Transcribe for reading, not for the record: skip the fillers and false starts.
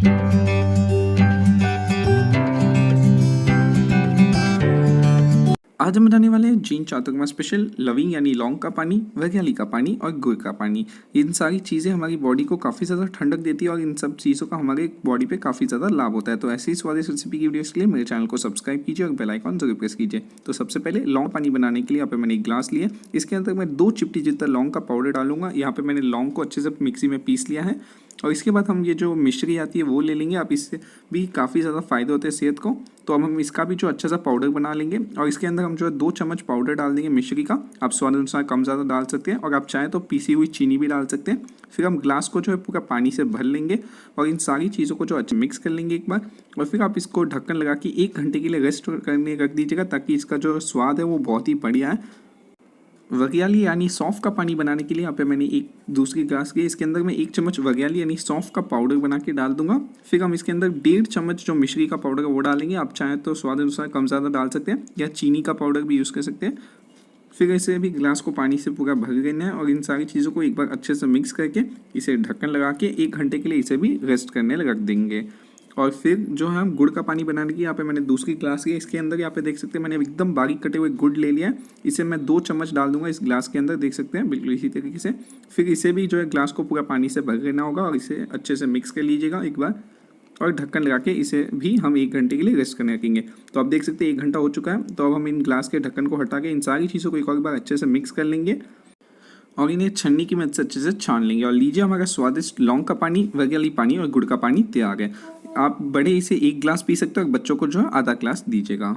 आज हम बनाने वाले हैं जैन चातुर्मा स्पेशल लविंग यानी लौंग का पानी, वरियाली का पानी और गुड़ का पानी। इन सारी चीज़ें हमारी बॉडी को काफ़ी ज़्यादा ठंडक देती है और इन सब चीज़ों का हमारे बॉडी पे काफ़ी ज़्यादा लाभ होता है। तो ऐसी ही स्वादिष्ट रेसिपी की वीडियोस के लिए मेरे चैनल को सब्सक्राइब कीजिए और बेल आइकॉन जरूर प्रेस कीजिए। तो सबसे पहले लौंग पानी बनाने के लिए यहाँ पे मैंने एक ग्लास लिया, इसके अंदर मैं 2 चिपटी जितना लौंग का पाउडर डालूंगा। यहाँ पे मैंने लौंग को अच्छे से मिक्सी में पीस लिया है और इसके बाद हम ये जो मिश्री आती है वो ले लेंगे। आप इससे भी काफ़ी ज़्यादा फ़ायदे होते हैं सेहत को। तो अब हम इसका भी जो अच्छा सा पाउडर बना लेंगे और इसके अंदर हम जो है 2 चम्मच पाउडर डाल देंगे मिश्री का। आप स्वाद अनुसार कम ज़्यादा डाल सकते हैं और आप चाहें तो पीसी हुई चीनी भी डाल सकते हैं। फिर हम ग्लास को जो है पूरा पानी से भर लेंगे और इन सारी चीज़ों को जो अच्छे मिक्स कर लेंगे एक बार। और फिर आप इसको ढक्कन लगा के 1 घंटे के लिए रेस्ट करने रख दीजिएगा ताकि इसका जो स्वाद है वो बहुत ही बढ़िया है। वरियाली यानी सौंफ का पानी बनाने के लिए यहाँ पे मैंने एक दूसरी ग्लास ली, इसके अंदर मैं 1 चम्मच वरियाली यानी सौंफ का पाउडर बना के डाल दूंगा। फिर हम इसके अंदर 1.5 चम्मच जो मिश्री का पाउडर है वो डालेंगे। आप चाहें तो स्वाद अनुसार कम ज़्यादा डाल सकते हैं या चीनी का पाउडर भी यूज़ कर सकते हैं। फिर इसे भी ग्लास को पानी से पूरा भर लेना है और इन सारी चीज़ों को एक बार अच्छे से मिक्स करके इसे ढक्कन लगा के 1 घंटे के लिए इसे भी रेस्ट करने रख देंगे। और फिर जो है हम गुड़ का पानी बनाने की यहाँ पे मैंने दूसरी ग्लास ली, इसके अंदर यहाँ पे देख सकते हैं मैंने एकदम बारीक कटे हुए गुड़ ले लिया है। इसे मैं 2 चम्मच डाल दूंगा इस ग्लास के अंदर, देख सकते हैं बिल्कुल इसी तरीके से। फिर इसे भी जो है ग्लास को पूरा पानी से भर लेना होगा और इसे अच्छे से मिक्स कर लीजिएगा एक बार और ढक्कन लगा के इसे भी हम 1 घंटे के लिए रेस्ट करने रखेंगे। तो आप देख सकते हैं 1 घंटा हो चुका है। तो अब हम इन ग्लास के ढक्कन को हटा के इन सारी चीज़ों को एक और बार अच्छे से मिक्स कर लेंगे और इन्हें छन्नी की मदद से अच्छे से छान लेंगे। और लीजिए हमारा स्वादिष्ट लौंग का पानी, वरियाली पानी और गुड़ का पानी तैयार है। आप बड़े इसे 1 गिलास पी सकते हो और बच्चों को जो है आधा गिलास दीजिएगा।